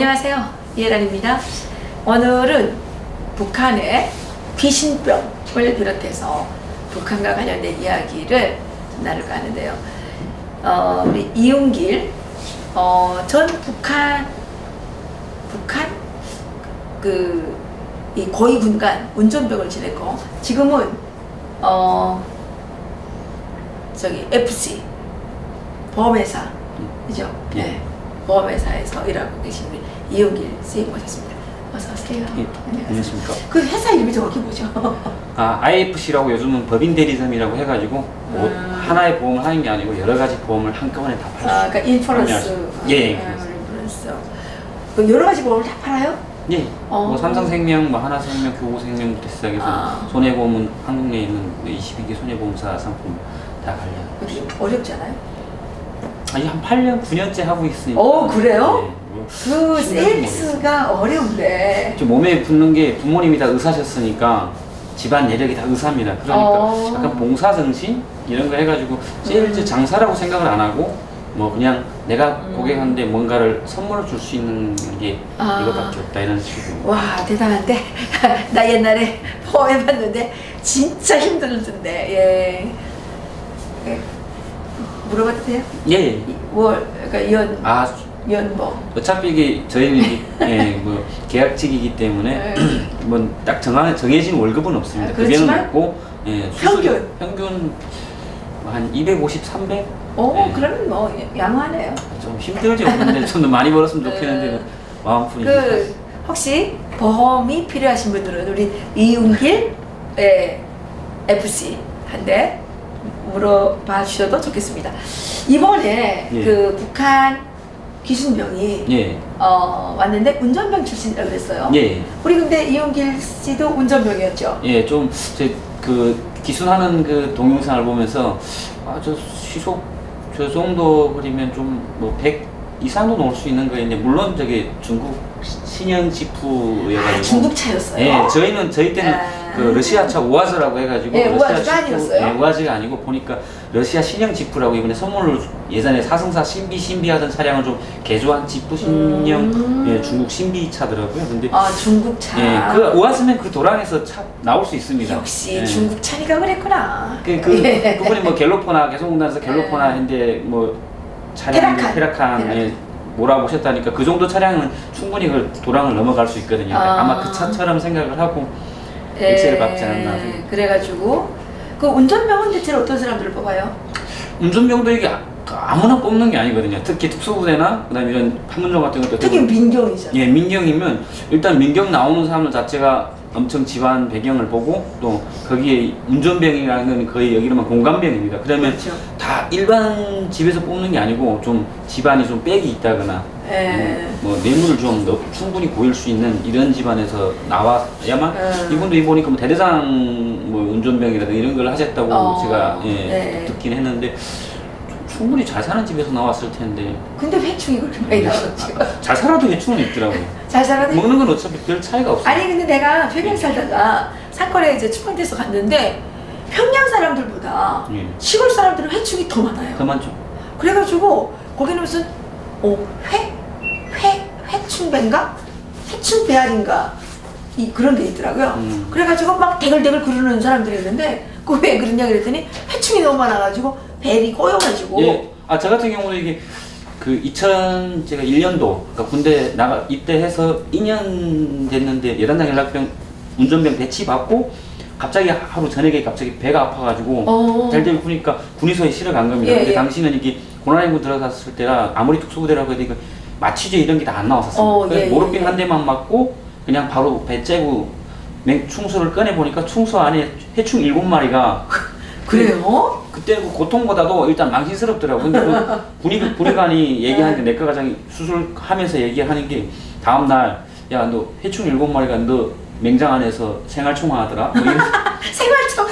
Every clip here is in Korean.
안녕하세요, 이혜란입니다. 오늘은 북한의 귀신병을 비롯해서 북한과 관련된 이야기를 나눌까 하는데요. 우리 이용길 전 북한 이 고위군관 운전병을 지냈고, 지금은 저기 FC 보험회사 그죠? 네. 보험회사에서 일하고 계신 이용길 선생님 모셨습니다. 어서 오세요. 예, 안녕하십니까. 그 회사 이름이 정확히 뭐죠? IFC라고 요즘은 법인 대리점이라고 해가지고 하나의 보험을 하는 게 아니고 여러 가지 보험을 한꺼번에 다 팔아요. 그러니까 인퍼런스. 예, 인퍼런스. 그 여러 가지 보험을 다 팔아요? 예. 뭐 삼성생명, 뭐 하나생명, 교보생명부터 시작해서 손해보험은 한국 내에 있는 22개 손해보험사 상품 다 관련. 어렵지 않아요? 아니 한 8년, 9년째 하고 있으니까. 그래요? 네. 그 세일즈가 어려운데. 좀 몸에 붙는 게 부모님이 다 의사셨으니까 집안 내력이 다 의사입니다. 그러니까 약간 봉사정신 이런 거 해가지고 세일즈 장사라고 생각을 안 하고 뭐 그냥 내가 고객한테 뭔가를 선물을 줄 수 있는 게 이것밖에 없다 이런 식으로. 와, 대단한데. 나 옛날에 보험해봤는데 진짜 힘들던데. 예. 물어봐도 돼요? 예. 그러니까 연봉. 어차피 이게 저희는 뭐 계약직이기 때문에 뭐 딱 정해진 월급은 없습니다. 급여는 없고 평균 한 250, 300. 그러면 뭐 양호하네요. 좀 힘들죠. 근데 좀 더 많이 벌었으면 좋겠는데 마음뿐이니까. 혹시 보험이 필요하신 분들은 우리 이용길 FC 한데 물어봐 주셔도 좋겠습니다. 이번에 그 북한 귀신병이 왔는데 운전병 출신이라고 그랬어요. 우리 근데 이용길 씨도 운전병이었죠? 예, 좀 그 기순하는 그 동영상을 보면서 저 시속 저 정도 그리면 좀 뭐 100 이상도 놓을 수 있는 거였는데, 물론 저게 중국 신형 지프여가지고. 중국 차였어요? 예, 저희 때는 그 러시아차 우아즈라고 해가지고. 우아즈가 아니었어요? 우아즈가 아니고 보니까 러시아 신형 지프라고 이번에 선물로 예전에 사승사 신비하던 차량을 좀 개조한 지프 신형 중국 신비 차더라고요. 근데 중국 차. 그 우아즈면 그 도랑에서 차 나올 수 있습니다. 역시 중국 차니까 그랬구나. 그분이 뭐 갤로포나 개성공단에서 갤로포나 했는데 뭐 차량이 테라칸에 몰아보셨다니까 그 정도 차량은 충분히 그 도랑을 넘어갈 수 있거든요. 아마 그 차처럼 생각을 하고 엑셀을 밟지 않았나. 그래가지고 그 운전병은 대체 어떤 사람들을 뽑아요? 운전병도 이게 아무나 뽑는 게 아니거든요. 특히 특수부대나 그다음에 이런 판문점 같은 것도 특히 민경이잖아요. 예, 민경이면 일단 민경 나오는 사람들 자체가 엄청 집안 배경을 보고 또 거기에 운전병이라는 건 거의 여기로만 공감병입니다. 그러면 다 일반 집에서 뽑는 게 아니고 좀 집안이 좀 빽이 있다거나 뭐 뇌물을 좀 충분히 보일 수 있는 이런 집안에서 나와야만 이분도 보니까 뭐 대대장 뭐 운전병이라든가 이런 걸 하셨다고 제가 듣긴 했는데 충분히 잘 사는 집에서 나왔을 텐데. 근데 회충이 그렇게 많이 나왔죠. 잘 살아도 회충은 있더라고요. 잘 살아도 먹는 건 어차피 별 차이가 없어요. 아니 근데 내가 평양 살다가 산골에 이제 출판돼서 갔는데 평양 사람들보다 시골 사람들은 회충이 더 많아요. 더 많죠. 그래가지고 거기는 무슨 회충배인가? 회충배알인가? 그런 게 있더라고요. 그래가지고 막 대글대글 구르는 사람들이 있는데 그 왜 그러냐 그랬더니 회충이 너무 많아가지고 벨이 꼬여가지고. 저 같은 경우는 이게 그 제가 1년도 그러니까 군대 입대해서 2년 됐는데 11당 연락병 운전병 배치 받고 갑자기 하루 저녁에 갑자기 배가 아파가지고 델델 구니까 군의소에 실어 간 겁니다. 근데 당시는 이게 고난행군 들어갔을 때라 아무리 특수부대라고 해도 이거 마취제 이런 게 다 안 나왔었어요. 그래서 모르핀 한 대만 맞고 그냥 바로 배 째고 충수를 꺼내 보니까 충수 안에 해충 7마리가. 그래요? 그때 그 고통보다도 일단 망신스럽더라고. 근데 그 군의관이 얘기하는 게 내과 과장이 수술하면서 얘기하는 게 다음날 야 너 해충 7마리가 너 맹장 안에서 생활총화하더라. 뭐 생활총화?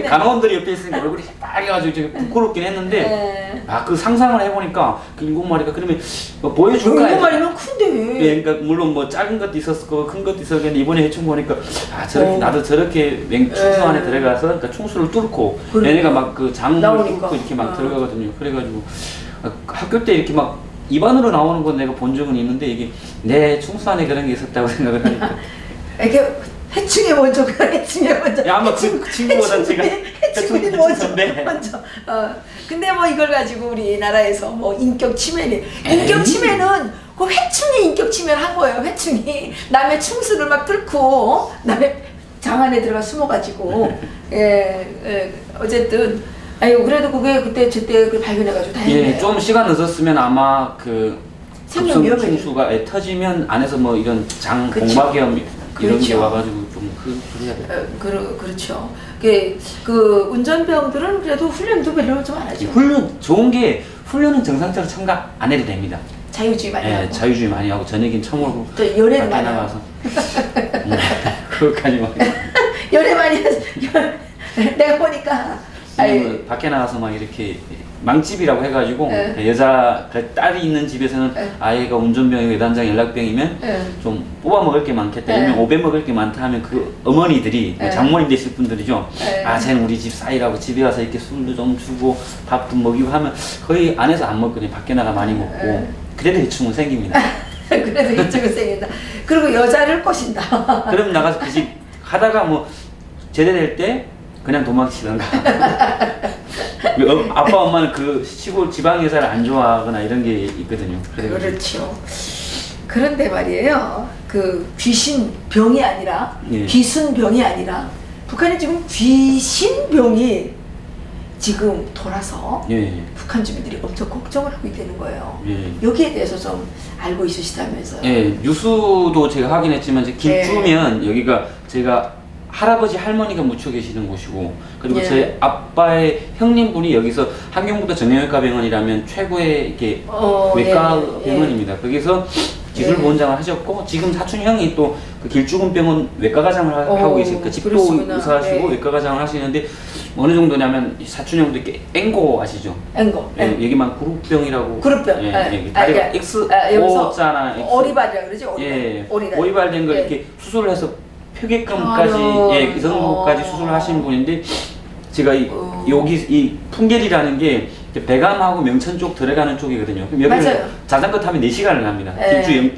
간호원들이 옆에 있으니까 얼굴이 빨개가지고 되게 부끄럽긴 했는데 그 상상을 해보니까 그 7마리가 그러면 뭐 보여줄까? 7마리면 큰데. 그러니까 물론 뭐 작은 것도 있었을 거고 큰 것도 있었는데 이번에 해충 보니까 저렇게 나도 저렇게 충수 안에 들어가서 그러니까 충수를 뚫고 얘네가 막 그 장을 뚫고 이렇게 막 들어가거든요. 그래가지고 학교 때 이렇게 막 입안으로 나오는 건 내가 본 적은 있는데 이게 내 충수 안에 그런 게 있었다고 생각을 하니까. 이렇게 해충이 먼저 해충이 먼저. 야, 아마 그 친구보다 제가 해충이 먼저. 근데 뭐 이걸 가지고 우리나라에서 뭐 인격 침해니 인격 침해는 그 해충이 인격 침해를 한 거예요. 해충이 남의 충수를 막 뚫고 남의 장 안에 들어가 숨어가지고 어쨌든 아유 그래도 그게 그때 제때 그 발견해가지고 다행이네요. 예, 좀 시간 늦었으면 아마 그 생명 급성 충수가 터지면 안에서 뭐 이런 장 공막염 이런 게 와가지고 좀 그래야 돼. 그렇죠. 그 운전병들은 그래도 훈련도 별로 좀 안 하죠. 훈련 좋은 게 훈련은 정상적으로 참가 안 해도 됩니다. 자유주의 많이 하고. 자유주의 많이 하고 저녁엔 처음으로 또 연애도 많이 나가서 그것까지 막 연애 많이 해서 내가 보니까 밖에 나가서 막 이렇게 망집이라고 해가지고 여자 딸이 있는 집에서는 아이가 운전병이고 외단장 연락병이면 좀 뽑아 먹을 게 많겠다, 아니면 오배 먹을 게 많다 하면 그 어머니들이 장모님 되실 분들이죠. 아 쟤는 우리 집 사이라고 집에 와서 이렇게 술도 좀 주고 밥도 먹이고 하면 거의 안에서 안 먹거든요. 밖에 나가 많이 먹고 그래도 해충은 생깁니다. 그래도 해충은 생긴다. 그리고 여자를 꼬신다. 그럼 나가서 그 집 하다가 뭐 제대될 때 그냥 도망치던가. 아빠 엄마는 그 시골 지방 여자를 안 좋아하거나 이런 게 있거든요. 그렇죠. 그런데 말이에요. 그 귀신병이 아니라 귀순병이 아니라 북한에 지금 귀신병이 지금 돌아서 북한 주민들이 엄청 걱정을 하고 있다는 거예요. 여기에 대해서 좀 알고 있으시다면서요? 뉴스도 제가 확인했지만 길주면 여기가 제가 할아버지 할머니가 묻혀 계시는 곳이고, 그리고 제 아빠의 형님분이 여기서 한경부도 정형외과 병원이라면 최고의 이렇게 외과 병원입니다. 거기서 기술보원장을 하셨고, 지금 사촌 형이 또 그 길주군병원 외과과장을 하고 계시니까 집도 의사하시고 외과과장을 하시는데, 어느 정도냐면 사촌 형도 이렇게 앵고 아시죠? 앵고. 여기만 그룹병이라고. 그룹병. 다리가 X자나 오리발이라 그러지? 오리발된 걸 이렇게 수술을 해서 표계감까지 이 정도까지 수술을 하신 분인데, 제가 여기 이 풍계리라는 게 배감하고 명천 쪽 들어가는 쪽이거든요. 그럼 여기를 자전거 타면 4시간을 갑니다.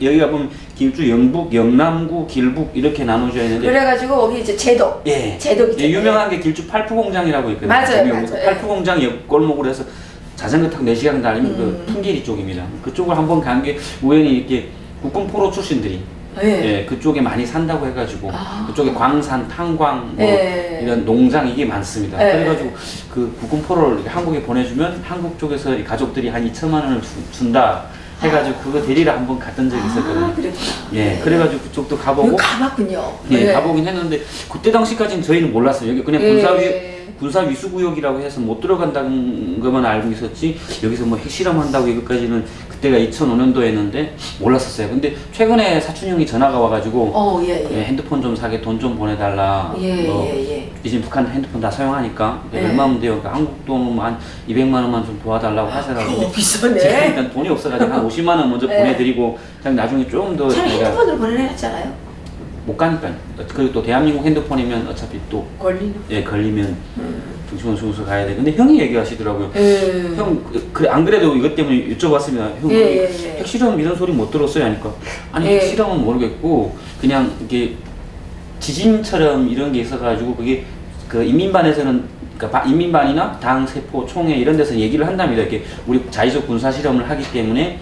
여기가 보면 길주 영북, 영남구, 길북 이렇게 나눠져 있는데, 그래가지고 거기 이제 제도. 제도 유명한 게 길주 팔푸공장이라고 있거든요. 맞아요. 팔푸공장 옆 골목으로 해서 자전거 타고 4시간 달리면 그 풍계리 쪽입니다. 그쪽을 한번 간 게 우연히 이렇게 국군포로 출신들이 그쪽에 많이 산다고 해가지고 그쪽에 광산, 탄광, 뭐 이런 농장 이게 많습니다. 그래가지고 그 국군포를 한국에 보내주면 한국 쪽에서 가족들이 한 2천만 원을 준다 해가지고 그거 대리를 한번 갔던 적이 있었거든요. 그래가지고 그쪽도 가보고. 가봤군요. 가보긴 했는데 그때 당시까지는 저희는 몰랐어요. 여기 그냥 군사 위수구역이라고 해서 못 들어간다는 것만 알고 있었지, 여기서 뭐 핵실험한다고 이것까지는 그때가 2005년도였는데 몰랐었어요. 근데 최근에 사촌 형이 전화가 와가지고 핸드폰 좀 사게 돈 좀 보내달라. 이제 북한 핸드폰 다 사용하니까 얼마면 돼요? 그러니까 한국 돈 한 200만 원만 좀 도와달라고 하셔가지고 비싸네. 제가 일단 돈이 없어가지고 한 50만 원 먼저 보내드리고 그냥 나중에 좀 더 차라리 핸드폰으로 보내놨잖아요. 못 가니까. 그리고 또 대한민국 핸드폰이면 어차피 또 걸리면 중심원 수술소 가야 돼. 근데 형이 얘기하시더라고요. 형, 안 그래도 이것 때문에 여쭤봤습니다. 형, 핵실험 이런 소리 못 들었어요? 하니까 아니 핵실험은 모르겠고 그냥 이게 지진처럼 이런 게 있어가지고 그게 그 인민반에서는, 그러니까 인민반이나 당세포 총회 이런 데서 얘기를 한답니다. 이렇게 우리 자의적 군사 실험을 하기 때문에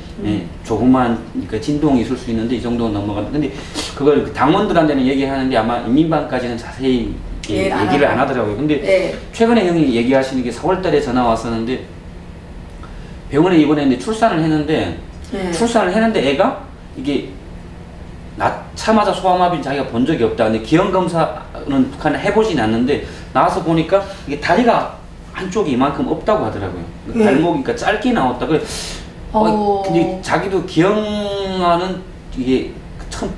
조그만 그러니까 진동이 있을 수 있는데 이 정도는 넘어간다. 근데 그걸 당원들한테는 얘기하는데 아마 인민반까지는 자세히 얘기를 안 하더라고요. 근데 최근에 형이 얘기하시는 게 4월달에 전화 왔었는데, 병원에 입원했는데 출산을 했는데 애가 이게 낳자마자 소아마비는 자기가 본 적이 없다. 근데 기형검사는 북한에 해보진 않는데 나와서 보니까 이게 다리가 한쪽이 이만큼 없다고 하더라고요. 발목이 그러니까 짧게 나왔다. 근데 자기도 기형아는 이게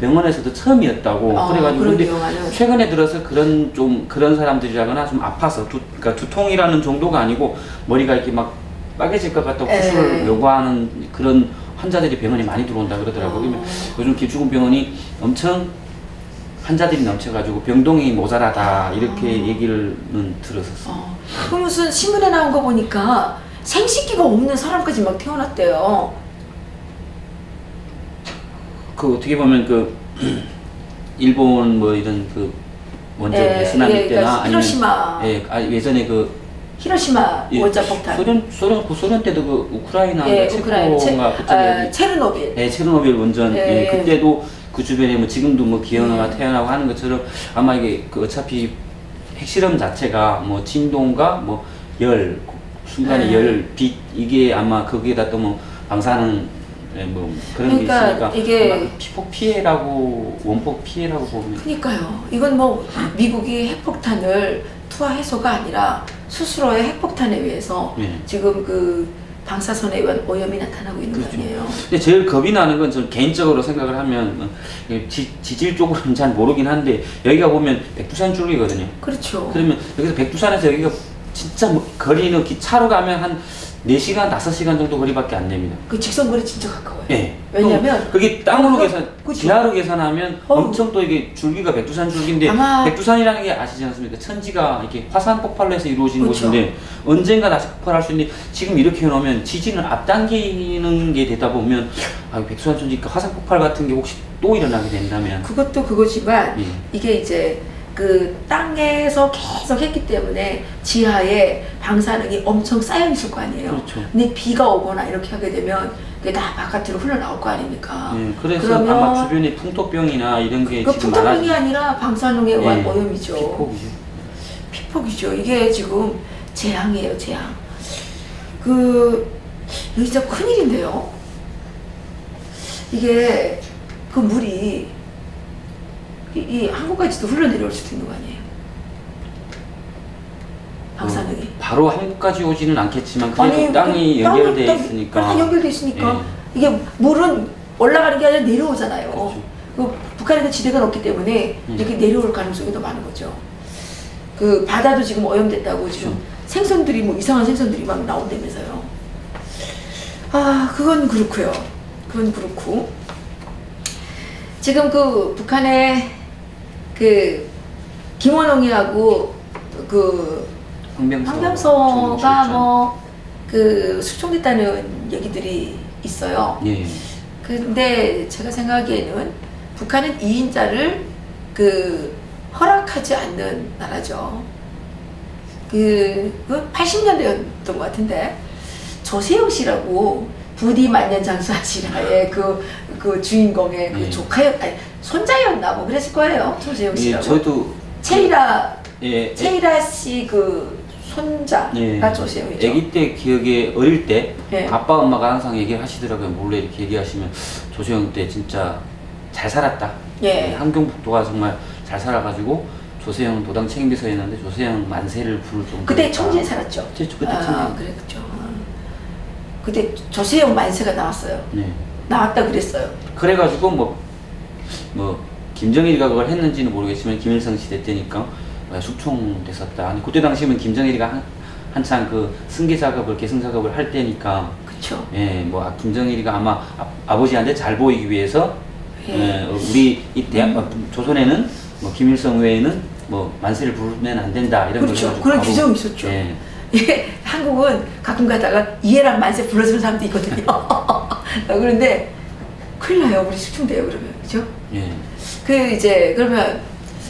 병원에서도 처음이었다고. 그래가지고 근데 최근에 들어서 그런 사람들이라거나 좀 아파서 그러니까 두통이라는 정도가 아니고 머리가 이렇게 막 빠개질 것 같다고 수술을 요구하는 그런 환자들이 병원에 많이 들어온다 그러더라고요. 요즘 길주군병원이 엄청 환자들이 넘쳐가지고 병동이 모자라다 이렇게 얘기를 들었었어요. 그 무슨 신문에 나온 거 보니까 생식기가 없는 사람까지 막 태어났대요. 그 어떻게 보면 그 일본 뭐 이런 그 먼저 베트남 때나 그러니까 아니면 히로시마 예전에 그 히로시마 원자 폭탄 소련 때도 그 우크라이나 우크라이나 그쪽에 체르노빌 체르노빌 원전 그때도 그 주변에 뭐 지금도 뭐 기형아가 태어나고 하는 것처럼 아마 이게 그 어차피 핵실험 자체가 뭐 진동과 뭐 열 순간의 열, 빛 이게 아마 거기에다 또 뭐 방사능 뭐 그런 그러니까 게 있으니까 이게 피폭 피해라고 원폭 피해라고 보면. 그러니까요. 이건 뭐 미국이 핵폭탄을 투하해서가 아니라 스스로의 핵폭탄에 의해서 지금 그 방사선에 의한 오염이 나타나고 있는 거 아니에요. 근데 제일 겁이 나는 건 저는 개인적으로 생각을 하면 지질 쪽으로는 잘 모르긴 한데 여기가 보면 백두산 줄기거든요. 그렇죠. 그러면 여기서 백두산에서 여기가 진짜 뭐 거리는 차로 가면 한 4시간, 5시간 정도 거리밖에 안 됩니다. 그 직선거리 진짜 가까워요. 네. 왜냐면 그게 땅으로 계산, 그렇죠. 지하로 계산하면 엄청 또 이게 줄기가 백두산 줄기인데 백두산이라는 게 아시지 않습니까? 천지가 이렇게 화산 폭발로 해서 이루어진 그렇죠. 곳인데 언젠가 다시 폭발할 수 있는데 지금 이렇게 해놓으면 지진을 앞당기는 게 되다 보면 백두산 천지가 화산 폭발 같은 게 혹시 또 일어나게 된다면 그것도 그거지만 이게 이제 그 땅에서 계속 했기 때문에 지하에 방사능이 엄청 쌓여 있을 거 아니에요. 그렇죠. 근데 비가 오거나 이렇게 하게 되면 그게 다 바깥으로 흘러나올 거 아닙니까? 그래서 아마 주변에 풍토병이나 이런 게 그 지금 풍토병이 아니라 방사능에 의한 오염이죠. 피폭이죠. 피폭이죠. 이게 지금 재앙이에요, 재앙. 이거 진짜 큰일인데요. 이게 그 물이 이 한국까지도 흘러내려올 수도 있는 거 아니에요? 방사능이. 바로 한국까지 오지는 않겠지만 그래도 땅이 연결돼 있으니까. 다 연결돼 있으니까 이게 물은 올라가는 게 아니라 내려오잖아요. 그렇죠. 그 북한에도 지대가 높기 때문에 이렇게 내려올 가능성이 더 많은 거죠. 그 바다도 지금 오염됐다고 지금 생선들이 뭐 이상한 생선들이 막 나온다면서요. 그건 그렇고요. 그건 그렇고 지금 그 북한의 그 김원홍이하고 그 황병서가 뭐 그 수총됐다는 얘기들이 있어요. 근데 제가 생각하기에는 북한은 2인자를 그 허락하지 않는 나라죠. 그 80년대였던 것 같은데 조세영 씨라고 부디 만년장수하시라의 그 주인공의 그 조카였 아니 손자였나 뭐 그랬을 거예요. 조세영 씨라고. 저도 체이라 씨 그 손자가 조세영이죠. 아기 때 기억에 어릴 때 아빠 엄마가 항상 얘기를 하시더라고요. 몰래 이렇게 얘기하시면 조세영 때 진짜 잘 살았다. 함경북도가 정말 잘 살아가지고 조세영 도당 책임비서였는데 조세영 만세를 부를 정도. 그때 청주에 살았죠. 그때 청주에. 그랬죠. 그때 조세영 만세가 나왔어요. 나왔다 그랬어요. 그래가지고 뭐 김정일이가 그걸 했는지는 모르겠지만 김일성 시대 때니까 숙총 됐었다. 그때 당시면 김정일이가 한창 그 승계 작업을 계승 작업을 할 때니까. 그렇죠. 뭐 김정일이가 아마 아버지한테 잘 보이기 위해서 우리 이 조선에는 뭐 김일성 외에는 뭐 만세를 부르면 안 된다 이런 그렇죠. 그런 규정이 있었죠. 한국은 가끔 가다가 이해랑 만세 불러주는 사람도 있거든요. 그런데 큰일 나요. 우리 숙청돼요 그러면. 그죠? 그 이제 그러면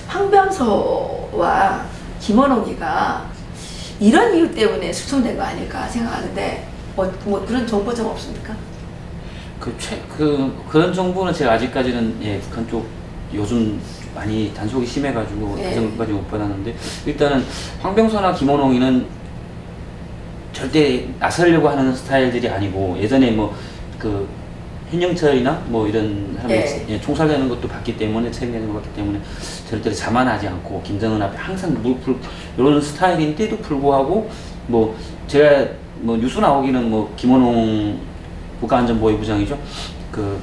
황병서와 김원홍이가 이런 이유 때문에 숙청된 거 아닐까 생각하는데 뭐 그런 정보 좀 없습니까? 그런 정보는 제가 아직까지는 북한 쪽 요즘 많이 단속이 심해가지고 그 정도까지 못 받았는데 일단은 황병서나 김원홍이는 절대 나서려고 하는 스타일들이 아니고 예전에 뭐 그 현영철이나 뭐 이런 사람이 총살되는 것도 봤기 때문에 책임되는 것 같기 때문에 절대로 자만하지 않고 김정은 앞에 항상 이런 스타일인데도 불구하고 뭐 제가 뭐 뉴스 나오기는 뭐 김원홍 국가안전보위부장이죠. 그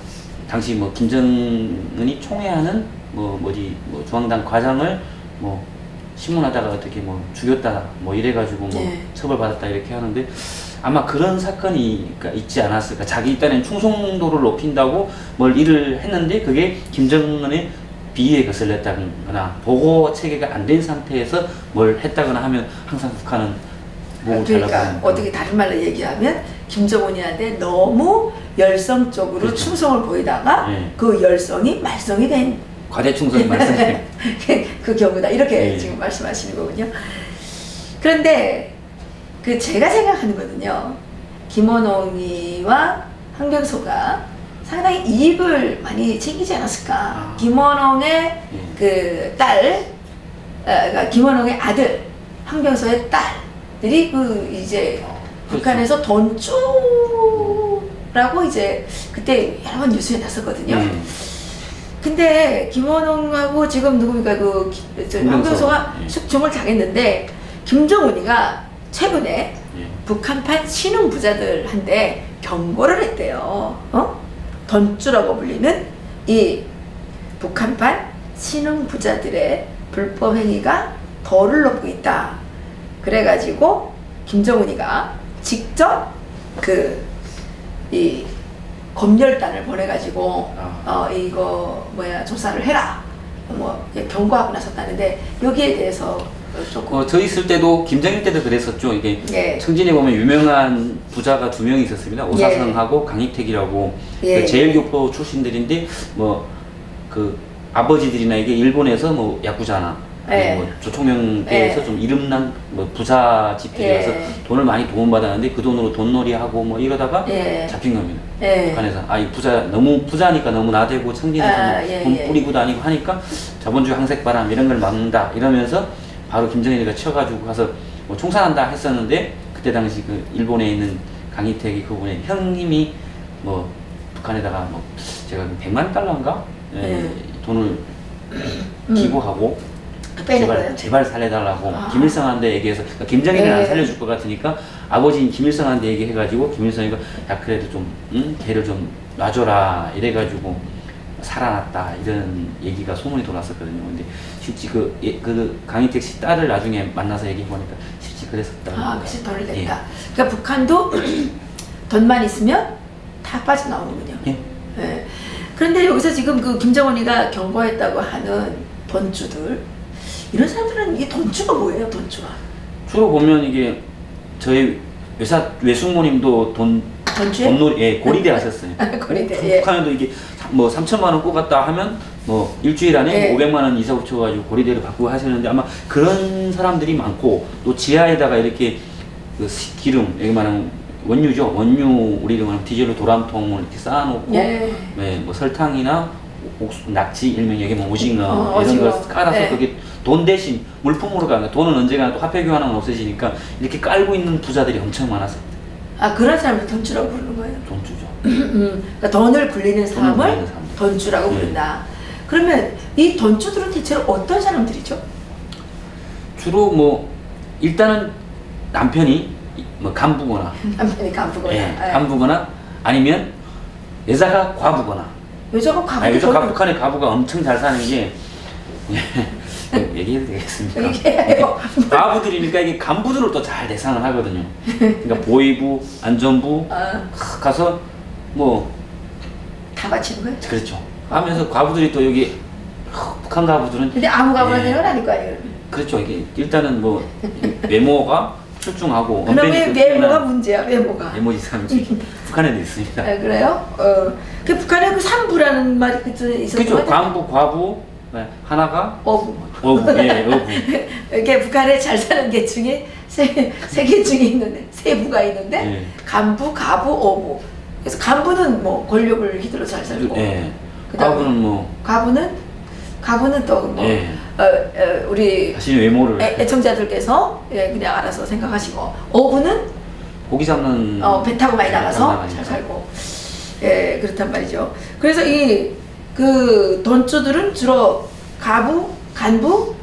당시 뭐 김정은이 총애하는 뭐 중앙당 과장을 뭐 신문하다가 어떻게 뭐 죽였다 뭐 이래가지고 뭐 처벌받았다 이렇게 하는데 아마 그런 사건이 있지 않았을까. 자기 딴엔 충성도를 높인다고 뭘 일을 했는데 그게 김정은의 비위에 거슬렸다거나 보고 체계가 안 된 상태에서 뭘 했다거나 하면 항상 북한은 목을 잘라버리니까. 어떻게 다른 말로 얘기하면 김정은이한테 너무 열성적으로 그렇죠. 충성을 보이다가 예. 그 열성이 말썽이 된 과대충성 말씀. 그 경우다 이렇게 예. 지금 말씀하시는 거군요. 그런데 그 제가 생각하는 거는요, 김원홍이와 황병소가 상당히 이익을 많이 챙기지 않았을까. 아. 김원홍의 예. 그 딸, 그러니까 김원홍의 아들, 황병소의 딸들이 그 이제 그렇죠. 북한에서 돈주라고 이제 그때 여러 번 뉴스에 났었거든요. 예. 근데 김원홍하고 지금 누굽니까 황병소가 예. 숙청을 당했는데 김정은이가 최근에 예. 북한판 신흥 부자들한테 경고를 했대요. 던주라고 불리는 이 북한판 신흥 부자들의 불법 행위가 덜을 놓고 있다. 그래가지고 김정은이가 직접 이 검열단을 보내가지고 이거 조사를 해라 뭐 경고하고 나섰다는데 여기에 대해서 조금 저 있을 때도 김정일 때도 그랬었죠. 이게 예. 청진에 보면 유명한 부자가 2명이 있었습니다. 오사성하고 강익택이라고 예. 그 제일교포 출신들인데 뭐 그 아버지들이나 이게 일본에서 뭐 야쿠자나 예. 뭐 조총명 때에서 예. 좀 이름난 뭐 부자 집들이라서 예. 돈을 많이 도움받았는데 그 돈으로 돈놀이하고 뭐 이러다가 예. 잡힌 겁니다. 예. 북한에서 이 부자 너무 부자니까 너무 나대고 청진에서 예, 돈 예. 뿌리고 다니고 하니까 자본주의 항색바람 이런 걸 막는다 이러면서 바로 김정일이가 쳐가지고 가서 뭐 총살한다 했었는데 그때 당시 그 일본에 있는 강희택이 그분의 형님이 뭐 북한에다가 뭐 제가 100만 달러인가 돈을 기부하고 빼는 거예요? 제발 살려달라고 김일성한테 얘기해서 그러니까 김정일은 안 살려줄 것 같으니까 아버지인 김일성한테 얘기해가지고 김일성이가 야 그래도 좀 걔를 좀 놔줘라 이래가지고 살아났다 이런 얘기가 소문이 돌았었거든요. 근데 실제 그 강희택 씨 딸을 나중에 만나서 얘기해보니까 실제 그랬었다. 그래서 돈을 냈다. 그러니까 북한도 돈만 있으면 다 빠져나오는군요. 예. 예. 그런데 여기서 지금 그 김정은이가 경고했다고 하는 돈주들 이런 사람들은 이게 돈주가 뭐예요? 돈주가 주로 보면 이게 저희 외숙모님도 돈주에? 돈놀이 고리대 하셨어요. 고리대, 예. 북한에도 이게 뭐 3천만 원 꼽았다 하면 뭐 일주일 안에 예. 500만 원 이사 붙여가지고 고리대를 바꾸고 하시는데 아마 그런 사람들이 많고 또 지하에다가 이렇게 그 기름 여기 말하는 원유죠. 원유 우리 말하는 디젤로 도람통을 이렇게 쌓아놓고 예. 네, 뭐 설탕이나 낙지 일명 여기 뭐 오징어 이런 오징어. 걸 깔아서 네. 그게 돈 대신 물품으로 가는 돈은 언제나 또 화폐 교환하면 없어지니까 이렇게 깔고 있는 부자들이 엄청 많았어요. 그런 사람을 돈주라고 부르는 거예요? 돈주죠. 그러니까 돈을 굴리는 사람을 굴리는 사람. 돈주라고 예. 부른다. 그러면 이 돈주들은 대체로 어떤 사람들이죠? 주로 뭐 일단은 남편이 뭐 간부거나 남편이 간부거나 간부거나 아니면 여자가 과부거나 여자가 과부 요즘 북한의 과부가 엄청 잘 사는 게 얘기해도 되겠습니까? 얘기해요. 과부들이니까 이게 간부들을 또 잘 대상을 하거든요. 그러니까 보위부, 안전부 가서 뭐 다 바치는 거예요? 그렇죠. 하면서 과부들이 또 여기 북한 과부들은 근데 아무 과부나 되는 건 아닐 거 아니에요? 그렇죠. 이게 일단은 뭐 외모가 출중하고 그럼 왜 외모가 문제야? 외모 이상이 북한에도 있습니다. 그래요? 그 북한에 그 삼부라는 말이 그때 있었던 그렇죠. 것 같아요. 간부, 과부, 하나가 어부. 어부. 이게 북한에 잘 사는 계층이 세 계층이 있는데 세 부가 있는데 예. 간부, 가부, 어부. 그래서 간부는 뭐 권력을 휘두르 잘 살고. 예. 그다음에 과부는 뭐 가부는 또 뭐 예. 우리 자신의 외모를 애청자들께서 그냥 알아서 생각하시고 어부는 고기 잡는 배 타고 많이 나가서 잘 살고 그렇단 말이죠. 그래서 이 그 돈주들은 주로 가부, 간부,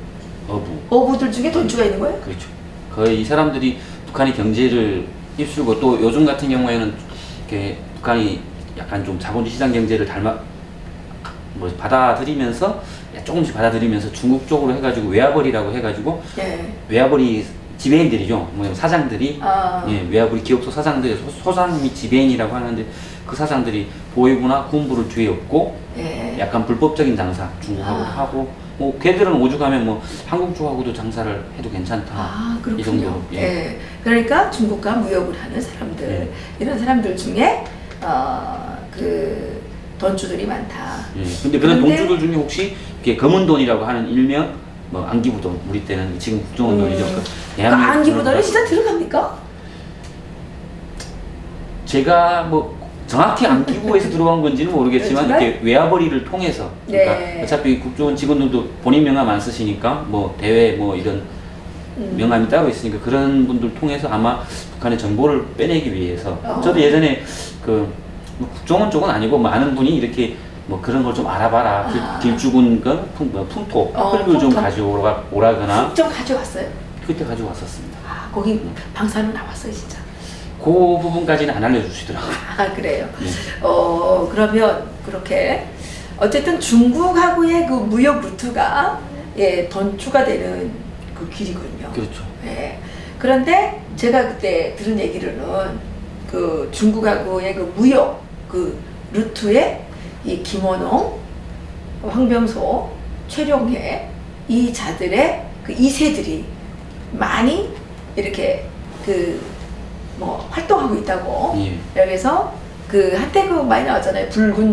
어부들 중에 돈주가 있는 거예요? 그렇죠. 거의 이 사람들이 북한의 경제를 휩쓸고 또 요즘 같은 경우에는 이렇게 북한이 약간 좀 자본주의 시장 경제를 받아들이면서 조금씩 받아들이면서 중국 쪽으로 해가지고 외화벌이라고 해가지고 외화벌이 지배인들이죠. 뭐 사장들이 외화벌이 기업소 사장들이 소상 및 지배인이라고 하는데 그 사장들이 보위부나 군부를 뒤에 업고 약간 불법적인 장사 중국하고도 하고 뭐 걔들은 오죽하면 뭐 한국 쪽하고도 장사를 해도 괜찮다. 그렇군요. 이 정도. 그러니까 중국과 무역을 하는 사람들 이런 사람들 중에 그 돈주들이 많다. 예. 근데 그런 그런데- 돈주들 중에 혹시 이렇게 검은 돈이라고 하는 일명 뭐 안기부돈, 우리 때는 지금 국정원 돈이죠. 그 그러니까 안기부돈이 진짜 들어갑니까? 제가 뭐 정확히 안기부에서 들어간 건지는 모르겠지만 그렇지만? 이렇게 외화벌이를 통해서 그러니까 네. 어차피 국정원 직원들도 본인 명함 안 쓰시니까 뭐 대외 뭐 이런 명함이 따로 있으니까 그런 분들 통해서 아마 북한의 정보를 빼내기 위해서 저도 예전에 그 뭐 국정원 쪽은 아니고 많은 분이 이렇게 뭐 그런 걸 좀 알아봐라 길쭉은 그 품토 흙을 좀 가져오라거나 좀 가져왔어요. 그때 가져왔었습니다. 아, 거기 방사능 나왔어요, 진짜. 그 부분까지는 안 알려주시더라고요. 아, 그래요. 네. 그러면 그렇게 어쨌든 중국하고의 그 무역 루트가 예, 돈주가 되는 그 길이군요. 그렇죠. 예. 그런데 제가 그때 들은 얘기로는 그 중국하고의 그 무역 그 루트에 이 김원홍, 황병소, 최룡해 이 자들의 그 2세들이 많이 이렇게 그 뭐 활동하고 있다고. 예. 그래서 그 한때 그 많이 나왔잖아요. 붉은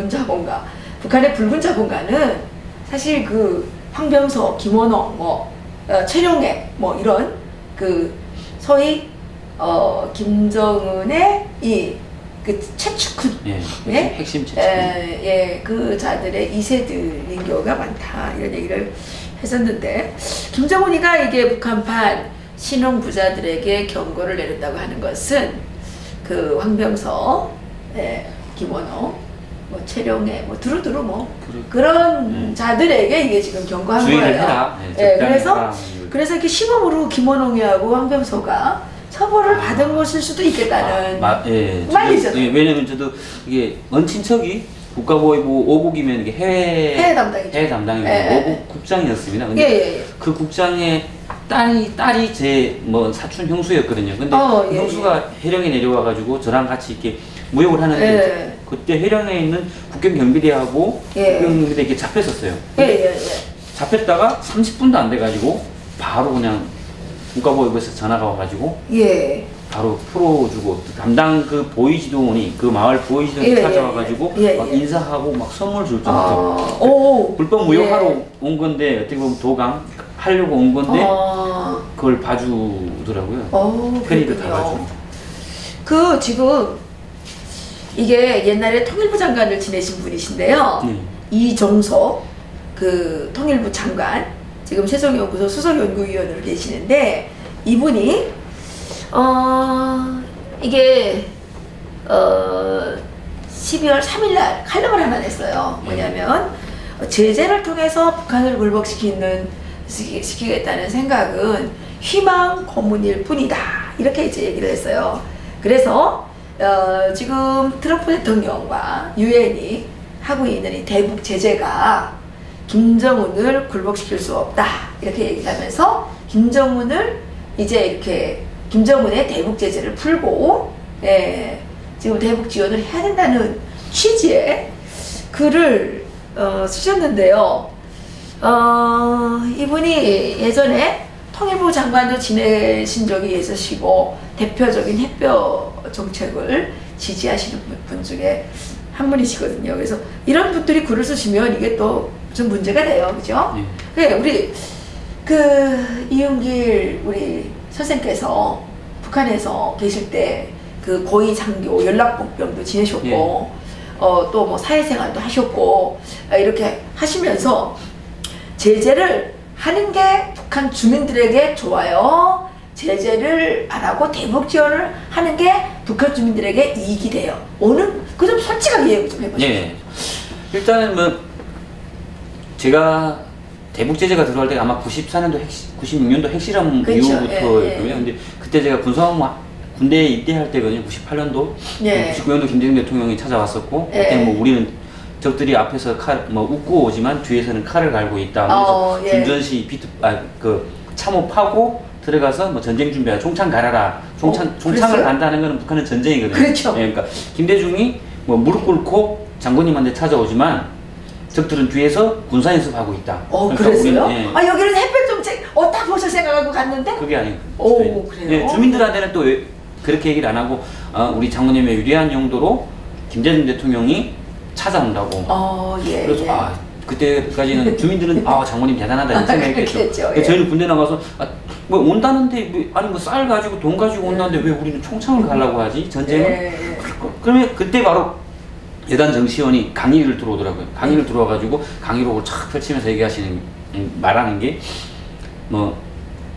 자본가. 북한의 붉은 자본가는 사실 그 황병서, 김원호, 뭐 최룡해 뭐 이런 그 소위 김정은의 이 그 최측근 예. 핵심 채찍. 예, 그 자들의 2세들인 경우가 많다 이런 얘기를 했었는데 김정은이가 이게 북한판 신흥 부자들에게 경고를 내렸다고 하는 것은 그 황병서, 예, 김원호, 뭐 최룡해, 뭐 두루두루 뭐 그런 자들에게 이게 지금 경고한 주의를 거예요. 해라. 예, 적당히 해라. 그래서 이렇게 시범으로 김원홍이하고 황병서가 처벌을 받은 것일 수도 있겠다는 예. 말이잖아요. 예, 왜냐면 저도 이게 언친척이 국가보위부 5국이면 이게 해외 담당이죠. 해외 담당이고 예. 5국 국장이었습니다. 근데 예. 그 국장의 딸이 제 뭐 사촌 형수였거든요. 근데 그 예, 형수가 해령에 내려와가지고 저랑 같이 이렇게 무역을 하는데 예. 그때 해령에 있는 국경경비대하고 예. 국경경비대 이렇게 잡혔었어요. 예. 잡혔다가 30분도 안 돼가지고 바로 그냥 국가보위부에서 전화가 와가지고 예. 바로 풀어주고 담당 그 보이지도원이 그 마을 보이지도원이 예, 찾아와가지고 예, 막 예. 인사하고 막 선물 줄 정도. 오. 불법 무역하러 예. 온 건데 어떻게 보면 도감 하려고 온 건데 어. 그걸 봐주더라고요. 편의도 다 봐주고. 그 지금 이게 옛날에 통일부 장관을 지내신 분이신데요. 네. 이종석 그 통일부 장관 지금 세종연구소 수석연구위원으로 계시는데 이분이 이게 12월 3일날 칼럼을 하나 냈어요. 뭐냐면 제재를 통해서 북한을 굴복시키겠다는 생각은 희망 고문일 뿐이다 이렇게 이제 얘기를 했어요. 그래서 지금 트럼프 대통령과 유엔이 하고 있는 이 대북 제재가 김정은을 굴복시킬 수 없다 이렇게 얘기하면서 김정은을 이제 이렇게 김정은의 대북 제재를 풀고 지금 대북 지원을 해야 된다는 취지의 글을 쓰셨는데요. 이분이 예전에 통일부 장관도 지내신 적이 있으시고 대표적인 햇볕 정책을 지지하시는 분 중에 한 분이시거든요. 그래서 이런 분들이 글을 쓰시면 이게 또 좀 문제가 돼요. 그죠? 네, 우리 그 이윤길 우리 선생께서 북한에서 계실 때 그 고위 장교 연락복병도 지내셨고 또 뭐 사회생활도 하셨고 이렇게 하시면서 제재를 하는 게 북한 주민들에게 좋아요. 제재를 안 하고 대북 지원을 하는 게 북한 주민들에게 이익이 돼요. 오늘 그 좀 솔직하게 얘기 좀 해보시죠. 예. 일단은 뭐 제가 대북 제재가 들어갈 때가 아마 94년도 96년도 핵실험 그렇죠. 이후부터였고요. 근데 그때 제가 군대에 입대할 때거든요. 98년도. 예. 99년도 김대중 대통령이 찾아왔었고 그때 뭐 우리는 적들이 앞에서 웃고 오지만 뒤에서는 칼을 갈고 있다. 그래서 준전시 그 참호 파고 들어가서 뭐 전쟁 준비하라. 총창 갈아라. 총창을 간다는 거는 북한은 전쟁이거든요. 그렇죠. 예, 그러니까 김대중이 뭐 무릎 꿇고 장군님한테 찾아오지만 적들은 뒤에서 군사연습하고 있다. 그러니까 그랬어요? 우리는, 여기는 햇볕 정책 딱 보실 생각하고 갔는데? 그게 아니고. 오, 그래요? 예, 주민들한테는 또 그렇게 얘기를 안 하고 우리 장모님의 유리한 용도로 김대중 대통령이 찾아온다고. 예. 그래서 그때까지는 주민들은 장모님 대단하다 이런 생각했겠죠. 그렇겠죠, 예. 저희는 군대 나가서 뭐 온다는데 아니 뭐 쌀 가지고 돈 가지고 온다는데 왜 우리는 총창을 가려고 하지 전쟁을? 예. 그러면 그때 바로 여단 정치원이 강의를 들어오더라고요. 강의를 들어와가지고 강의록을 촥 펼치면서 얘기하시는 말하는 게 뭐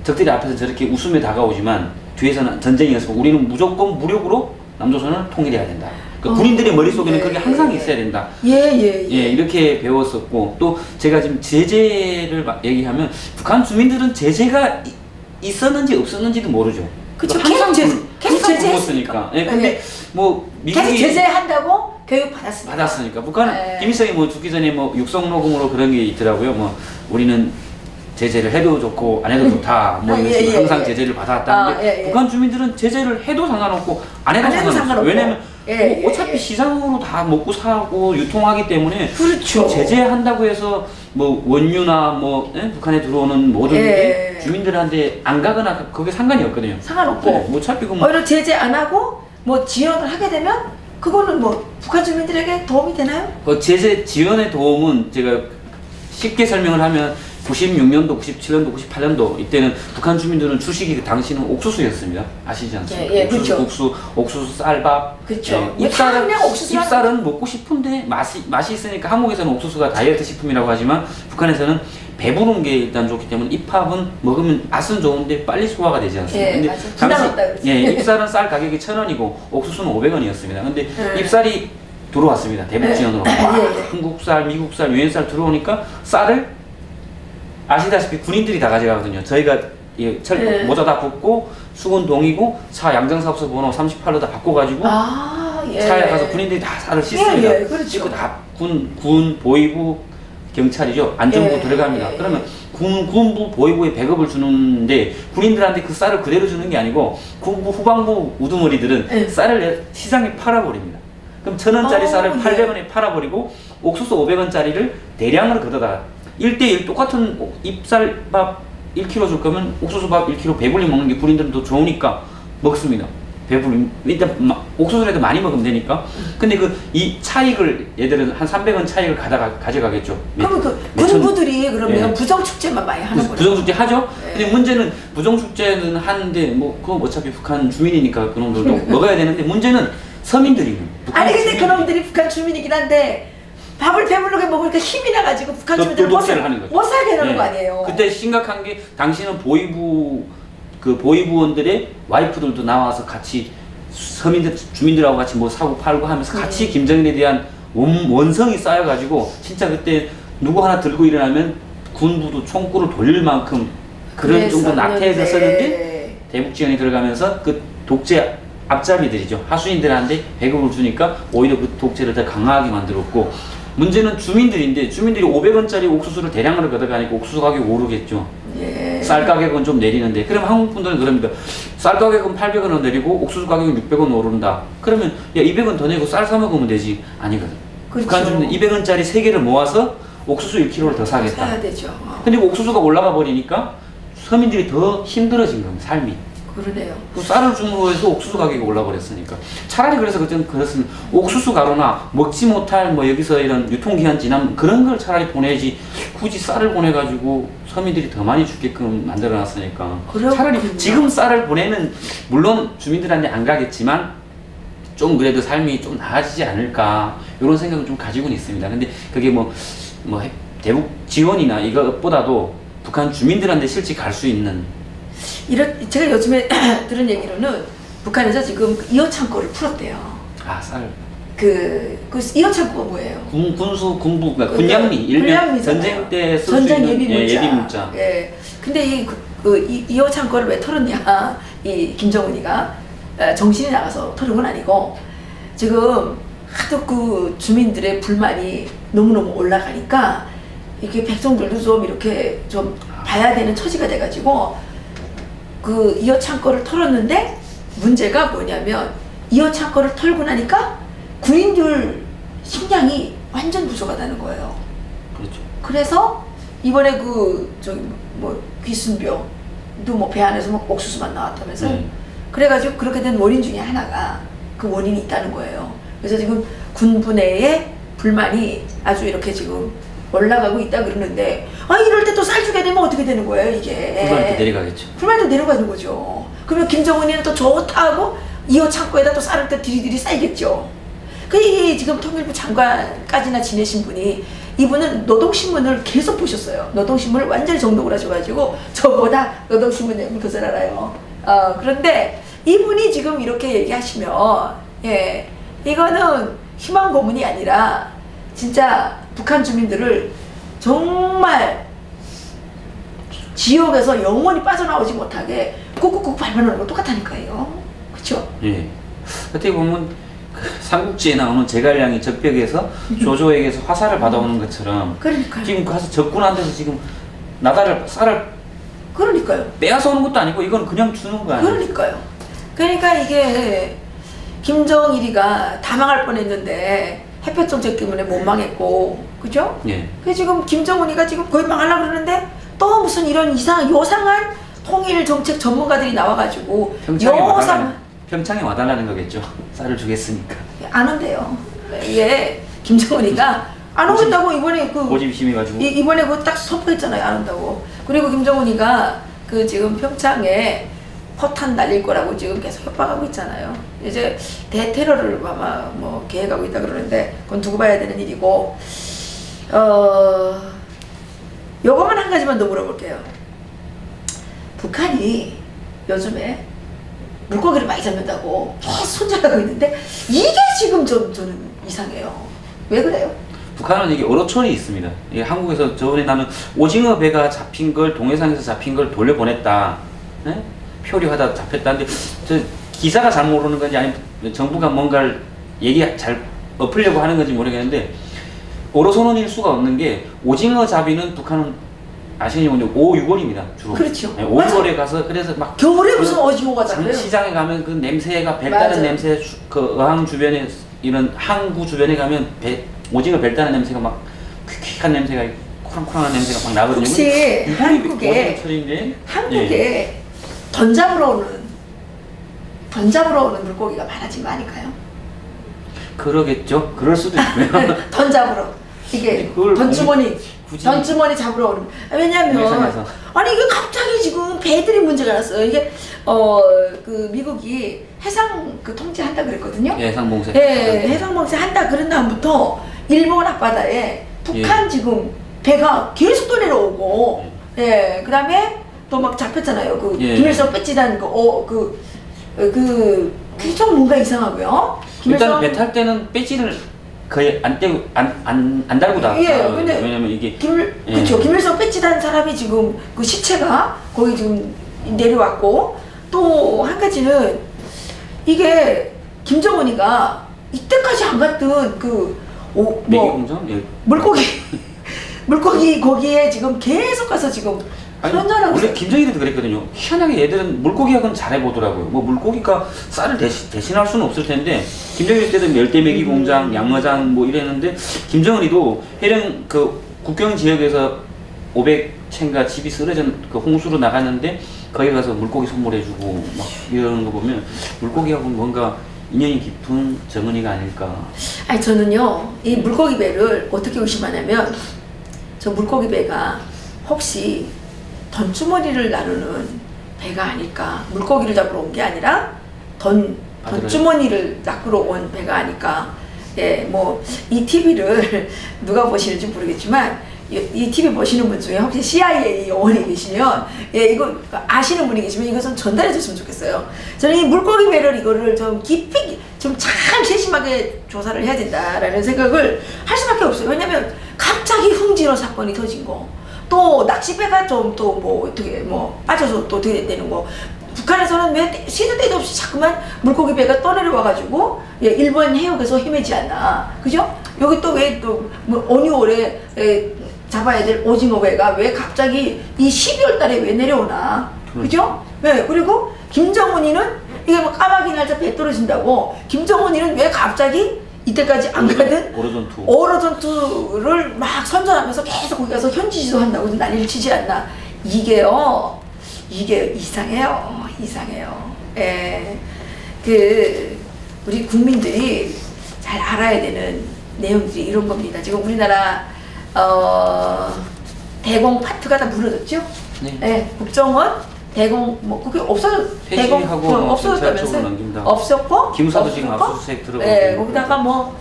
적들이 앞에서 저렇게 웃으며 다가오지만 뒤에서는 전쟁이어서 우리는 무조건 무력으로 남조선을 통일해야 된다. 그러니까 군인들의 머릿속에는 그게 항상 있어야 된다. 예, 이렇게 배웠었고 또 제가 지금 제재를 얘기하면 북한 주민들은 제재가 있었는지 없었는지도 모르죠. 그쵸. 항상 계속 제재했으니까. 근데 뭐 미국이 계속 제재한다고 교육 받았으니까. 북한은 김일성이 뭐 죽기 전에 뭐 육성 녹음으로 그런 게 있더라고요. 뭐 우리는 제재를 해도 좋고 안 해도 좋다. 뭐 이런 식으로 항상 제재를 받아왔다는데 북한 주민들은 제재를 해도 상관없고 안 해도 상관없어요. 왜냐면 어차피 시장으로 다 먹고 사고 유통하기 때문에 그렇죠. 제재한다고 해서 뭐 원유나 뭐 북한에 들어오는 모든 게 주민들한테 안 가거나 그게 상관이 없거든요. 상관없고 뭐 어차피 오히려 제재 안 하고 뭐 지원을 하게 되면 그거는 뭐 북한 주민들에게 도움이 되나요? 그 제재 지원의 도움은 제가 쉽게 설명을 하면 96년도, 97년도, 98년도 이때는 북한 주민들은 주식이 당시는 옥수수였습니다. 아시지 않습니까? 옥수수 쌀밥. 그렇죠. 잎쌀은 먹고 싶은데 맛이 있으니까 한국에서는 옥수수가 다이어트 식품이라고 하지만 북한에서는 배부른 게 일단 좋기 때문에 잎밥은 먹으면 맛은 좋은데 빨리 소화가 되지 않습니다. 근데 당시 잎쌀은 쌀 가격이 1,000원이고 옥수수는 500원이었습니다. 근데 잎쌀이 들어왔습니다. 대북 지원으로. 한국쌀, 미국쌀, 유엔쌀 들어오니까 쌀을 아시다시피 군인들이 다 가져가거든요. 저희가 모자 다 벗고 수건 동이고 차 양정사업소 번호 38로 다 바꿔가지고 차에 가서 군인들이 다 쌀을 씻습니다. 그렇죠. 다 군 보위부 경찰이죠. 안전부 들어갑니다. 그러면 군부 보위부에 배급을 주는데 군인들한테 그 쌀을 그대로 주는 게 아니고 군부 후방부 우두머리들은 쌀을 시장에 팔아버립니다. 그럼 1,000원짜리 쌀을 800원에 팔아버리고 옥수수 500원짜리를 대량으로 걷어다 1:1 똑같은 잎쌀밥 1kg 줄 거면 옥수수밥 1kg 배불리 먹는 게 군인들은 더 좋으니까 먹습니다. 배불리 일단 옥수수라도 많이 먹으면 되니까. 근데 이 차익을 얘들은 한 300원 차익을 가져가겠죠. 그러면 군부들이 그러면 부정축제만 많이 하는 거예요? 부정축제 하죠. 근데 문제는 부정축제는 하는데 뭐 그건 어차피 북한 주민이니까 그놈들도 먹어야 되는데 문제는 서민들이. 아니 근데 그놈들이 북한 주민이긴 한데 밥을 배부르게 먹으니까 힘이 나가지고 북한 주민들은 못 살게 하는 거 아니에요. 그때 심각한 게 당시는 보위부원들의 와이프들도 나와서 같이 주민들하고 같이 뭐 사고 팔고 하면서 같이 김정일에 대한 원성이 쌓여가지고 진짜 그때 누구 하나 들고 일어나면 군부도 총구를 돌릴 만큼 그런 정도 낙태했었는데 대북 지원이 들어가면서 그 독재 앞잡이들이죠. 하수인들한테 배급을 주니까 오히려 그 독재를 더 강하게 만들었고 문제는 주민들인데 주민들이 500원짜리 옥수수를 대량으로 걷어가니까 옥수수 가격이 오르겠죠. 쌀 가격은 좀 내리는데 그럼 한국 분들은 그럽니다. 쌀 가격은 800원 내리고 옥수수 가격은 600원 오른다. 그러면 야 200원 더 내고 쌀 사 먹으면 되지. 아니거든. 그렇죠. 북한 주민들 200원짜리 3개를 모아서 옥수수 1kg를 더 사겠다. 사야 되죠. 근데 옥수수가 올라가 버리니까 서민들이 더 힘들어진 겁니다. 삶이. 그러네요. 그 쌀을 줌으로 해서 옥수수 가격이 올라버렸으니까 차라리 그래서 그때는 그랬으면 옥수수 가루나 먹지 못할 뭐 여기서 이런 유통기한 지난 그런 걸 차라리 보내지 굳이 쌀을 보내가지고 서민들이 더 많이 죽게끔 만들어놨으니까 차라리 지금 쌀을 보내면 물론 주민들한테 안 가겠지만 좀 그래도 삶이 좀 나아지지 않을까 이런 생각은 좀 가지고는 있습니다. 근데 그게 뭐 대북 지원이나 이것보다도 북한 주민들한테 실제 갈 수 있는 제가 요즘에 들은 얘기로는 북한에서 지금 이어 창고를 풀었대요. 쌀. 그 이어 창고가 뭐예요? 군부, 군량미, 일명 전쟁 때 쓸 수 있는 예비 문자. 근데 이 이어 창고를 왜 털었냐? 이 김정은이가 정신이 나가서 털은 건 아니고 지금 하도 그 주민들의 불만이 너무너무 올라가니까 이게 백성들도 좀 이렇게 좀 봐야 되는 처지가 돼가지고 그 이어 창고를 털었는데 문제가 뭐냐면 이어 창고를 털고 나니까 군인들 식량이 완전 부족하다는 거예요. 그렇죠. 그래서 이번에 귀순병도 뭐 배 안에서 뭐 옥수수만 나왔다면서 그래가지고 그렇게 된 원인 중에 하나가 그 원인이 있다는 거예요. 그래서 지금 군부내에 불만이 아주 이렇게 지금 올라가고 있다 그러는데, 아 이럴 때 또 쌀 주게 되면 어떻게 되는 거예요 이게? 불만이 또 내려가겠죠. 불만이 또 내려가는 거죠. 그러면 김정은이는 또 좋다 하고 2호 창고에다 또 쌀을 또 디리디리 쌓이겠죠. 그 지금 통일부 장관까지나 지내신 분이, 이분은 노동신문을 계속 보셨어요. 노동신문을 완전히 정독을 하셔가지고 저보다 노동신문 내용을 더 잘 알아요. 그런데 이분이 지금 이렇게 얘기하시면, 예, 이거는 희망 고문이 아니라 진짜 북한 주민들을 정말 지옥에서 영원히 빠져나오지 못하게 꾹꾹꾹 밟아놓는 거 똑같다니까요. 그렇죠? 예. 어떻게 보면 삼국지에 나오는 제갈량이 적벽에서 조조에게서 화살을 받아오는 것처럼, 그러니까요. 지금 가서 적군한테서 지금 나다를 쌀을 그러니까요. 빼앗아 오는 것도 아니고 이건 그냥 주는 거 아니에요? 그러니까요. 그러니까 이게 김정일이가 다 망할 뻔했는데 햇볕 정책 때문에 못 망했고, 그죠? 예. 그 지금 김정은이가 지금 거의 망하려고 그러는데 또 무슨 이런 요상한 통일 정책 전문가들이 나와가지고 평창에 와달라는 거겠죠. 쌀을 주겠으니까. 안 온대요. 이게 김정은이가 안 오겠다고 이번에 고집이 심해가지고 이번에 그 딱 선포했잖아요. 안 온다고. 그리고 김정은이가 그 지금 평창에 포탄 날릴 거라고 지금 계속 협박하고 있잖아요. 이제 대테러를 아마 뭐 계획하고 있다 그러는데 그건 두고 봐야 되는 일이고, 요거만 한 가지만 더 물어볼게요. 북한이 요즘에 물고기를 많이 잡는다고 계속 손절하고 있는데 이게 지금 좀 저는 이상해요. 왜 그래요? 북한은 이게 어로촌이 있습니다. 이게 한국에서 저번에 나는 오징어 배가 잡힌 걸, 동해상에서 잡힌 걸 돌려보냈다. 네? 표류하다 잡혔다는데, 저 기사가 잘못 오르는 건지 아니면 정부가 뭔가를 잘 엎으려고 하는 건지 모르겠는데, 어로선언일 수가 없는 게, 오징어 잡이는 북한은 아시는 5, 6월입니다 주로. 그렇죠. 네, 5, 6월에 가서 그래서 막 겨울에 무슨 오징어가 잡혀요? 시장에 가면 그 냄새가 별다른 냄새, 그 어항 주변에 이런 항구 주변에 가면 오징어 별다른 냄새가 막 퀴퀴한 냄새가, 코랑코랑한 냄새가 막 나거든요. 혹시 한국에 예. 던 잡으러 오는 물고기가 많아진 거 아닐까요? 그러겠죠. 그럴 수도 있고요. 던 잡으러 이게 던주머니 잡으러 오는. 왜냐면 아니 이게 갑자기 지금 배들이 문제가 났어요. 이게 그 미국이 해상 그 통제한다 그랬거든요. 예, 해상봉쇄. 예, 해상봉쇄 한다 그런 다음부터 일본 앞바다에 북한 예. 지금 배가 계속 또 내려오고, 예, 그다음에 또 막 잡혔잖아요. 그 예. 김일성 배지단 그게 좀 뭔가 이상하고요. 일단 배 탈 때는 배지를 거의 안 달고 다. 예, 근데 왜냐면 이게 그렇죠. 김일성 배지단 사람이 지금 그 시체가 거기 지금 내려왔고, 또 한 가지는 이게 김정은이가 이때까지 안 갔던 메기공장? 예. 물고기 거기에 지금 계속 가서 지금 원래 김정일이도 그랬거든요. 희한하게 얘들은 물고기학은 잘해보더라고요. 뭐 물고기가 쌀을 대신할 수는 없을 텐데, 김정일 때도 멸대메기 공장, 양어장 뭐 이랬는데, 김정은이도 해령 그 국경 지역에서 500채인가 집이 쓰러진 그 홍수로 나갔는데 거기 가서 물고기 선물해주고 막 이러는 거 보면 물고기하고는 뭔가 인연이 깊은 정은이가 아닐까. 아니 저는요, 이 물고기 배를 어떻게 의심하냐면, 저 물고기 배가 혹시 던주머니를 나누는 배가 아닐까. 물고기를 잡으러 온 게 아니라 던주머니를 낚으러 온 배가 아닐까. 예, 뭐 이 TV를 누가 보시는지 모르겠지만 이 TV 보시는 분 중에 혹시 CIA 요원이 계시면, 예, 이거 아시는 분이 계시면 이거 좀 전달해 줬으면 좋겠어요. 저는 이 물고기 배를 이거를 좀 깊이 좀 참 세심하게 조사를 해야 된다라는 생각을 할 수밖에 없어요. 왜냐면 갑자기 흥진호 사건이 터진 거, 또 낚시배가 좀 또 뭐 어떻게 뭐 빠져서 또 어떻게 되는 거, 북한에서는 왜 시도 때도 없이 자꾸만 물고기 배가 떠내려와가지고, 예, 일본 해역에서 헤매지 않나, 그죠? 여기 또 왜 또 뭐 어뉴월에 잡아야 될 오징어 배가 왜 갑자기 이 12월 달에 왜 내려오나, 그죠? 네, 그리고 김정은이는 이게 뭐 까마귀 날짜 배 떨어진다고, 김정은이는 왜 갑자기 이때까지 안 가든 어로전투를 막 선전하면서 계속 거기 가서 현지 지도한다고 난리를 치지 않나. 이게 이상해요. 예, 우리 국민들이 잘 알아야 되는 내용들이 이런 겁니다. 지금 우리나라 대공 파트가 다 무너졌죠? 네. 예, 국정원, 대공 뭐 그게 폐지하고 없어졌다면서요? 없었고 기무사도 지금 압수수색 들어가고. 예, 거기다가 뭐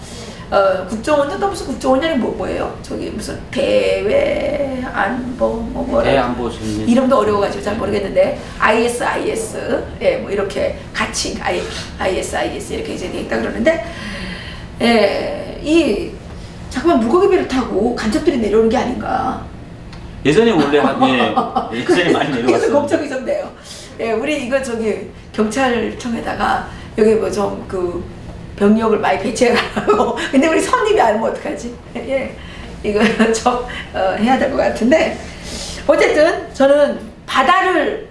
국정원도 또 무슨 국정원이라니 뭐예요? 저기 무슨 대외 안보 뭐라 대안보 전략 이름도 어려워가지고 잘 모르겠는데 ISIS 예, 뭐 이렇게 같이 ISIS 이렇게 이제 돼 있다 그러는데 이 잠깐만 물고기배를 타고 간첩들이 내려오는 게 아닌가? 예전에 원래 예전에 많이 내려왔어요. 그래서 걱정이 좀 돼요. 예, 우리 이거 저기 경찰청에다가 여기 뭐 좀 병력을 많이 배치해가고 근데 우리 선임이 알면 어떡하지? 예, 이거 좀 해야 될 것 같은데 어쨌든 저는 바다를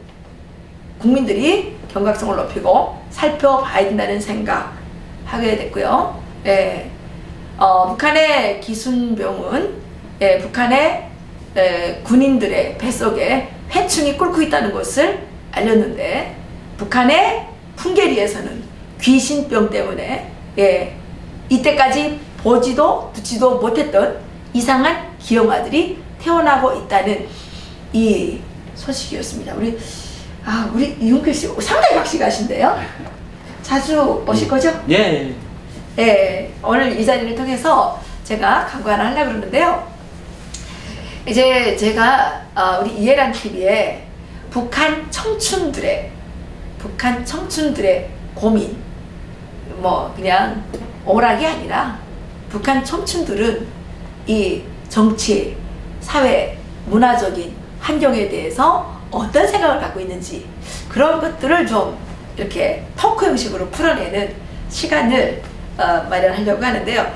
국민들이 경각성을 높이고 살펴봐야 된다는 생각하게 됐고요. 예, 북한의 기순병은 북한의 군인들의 뱃속에 회충이 끓고 있다는 것을 알렸는데 북한의 풍계리에서는 귀신병 때문에 이때까지 보지도 듣지도 못했던 이상한 기형아들이 태어나고 있다는 이 소식이었습니다. 우리 이용길 씨 상당히 박식하신데요. 자주 오실 거죠? 예. 예. 오늘 이 자리를 통해서 제가 광고 하나 하려고 그러는데요. 이제 제가 우리 이해란 TV에 북한 청춘들의 고민 뭐 그냥 오락이 아니라 북한 청춘들은 이 정치, 사회, 문화적인 환경에 대해서 어떤 생각을 갖고 있는지 그런 것들을 좀 이렇게 토크 형식으로 풀어내는 시간을 마련하려고 하는데요.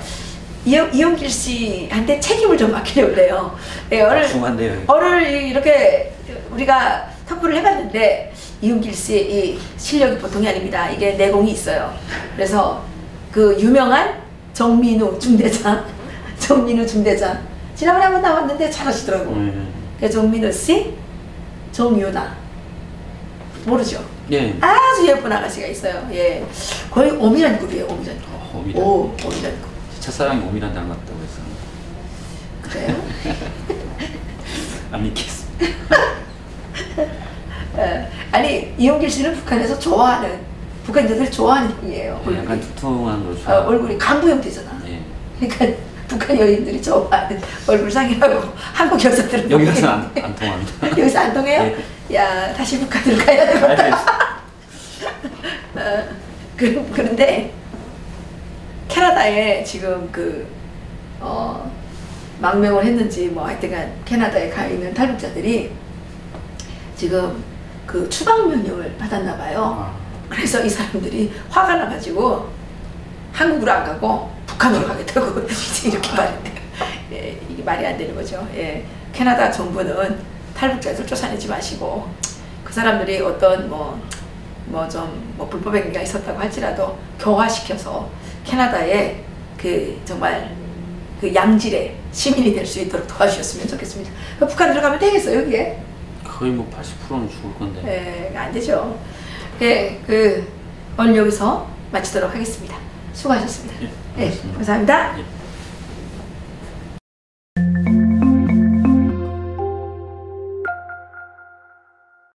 이용길 씨한테 책임을 좀 맡기려고 그래요. 네, 오늘 이렇게 우리가 토크를 해봤는데 이용길 씨의 이 실력이 보통이 아닙니다. 이게 내공이 있어요. 그래서 그 유명한 정민우 중대장 지난번에 한번 나왔는데 잘하시더라고. 정민우 씨, 정유나 모르죠? 예. 아주 예쁜 아가씨가 있어요. 예, 거의 오미란급이에요. 오미란급. 오미란급. 첫사랑이 오미란 닮았다고 해서. 그래요? 안 믿겠어. 아니 이용길 씨는 북한에서 북한 여자들이 좋아하는 형이에요. 약간 두툼한 걸 좋아. 얼굴이 간부 형태잖아. 예. 그러니까 북한 여인들이 좋아하는 얼굴상이라고 한국 여자들은 여기서 안 통합니다. 여기서 안 통해요? 예. 야, 다시 북한으로 가야 되겠다. 그런데 캐나다에 지금 망명을 했는지 뭐 하여튼간 캐나다에 가 있는 탈북자들이 지금 추방 명령을 받았나 봐요. 그래서 이 사람들이 화가 나가지고 한국으로 안 가고 북한으로 가겠다고 이렇게 말했대요. 예, 이게 말이 안 되는 거죠. 예, 캐나다 정부는 탈북자들 쫓아내지 마시고 그 사람들이 어떤 불법 행위가 있었다고 할지라도 교화시켜서 캐나다에 정말 양질의 시민이 될 수 있도록 도와주셨으면 좋겠습니다. 북한 들어가면 되겠어요, 여기에? 거의 뭐 80%는 죽을 건데. 예, 안 되죠. 예, 오늘 여기서 마치도록 하겠습니다. 수고하셨습니다. 예, 감사합니다. 예.